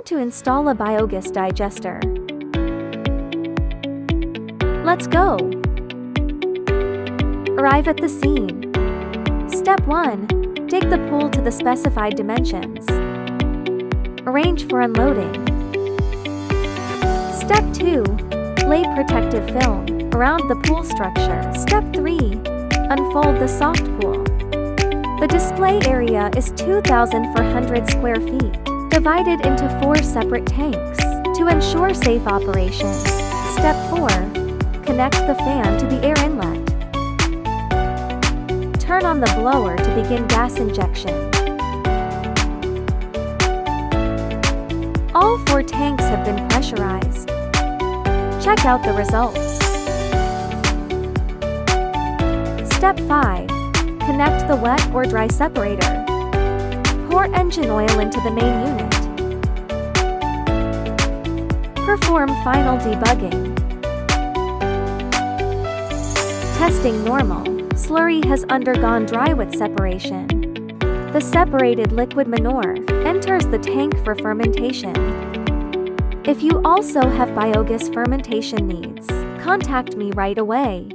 to install a biogas digester. Let's go! Arrive at the scene. Step 1. Dig the pool to the specified dimensions. Arrange for unloading. Step 2. Lay protective film around the pool structure. Step 3. Unfold the soft pool. The display area is 2,400 square feet, divided into 4 separate tanks to ensure safe operation. Step 4. Connect the fan to the air inlet. Turn on the blower to begin gas injection. All 4 tanks have been pressurized. Check out the results. Step 5. Connect the wet or dry separator. Pour engine oil into the main unit. Perform final debugging. Testing normal. Slurry has undergone dry wet separation. The separated liquid manure enters the tank for fermentation. If you also have biogas fermentation needs, contact me right away.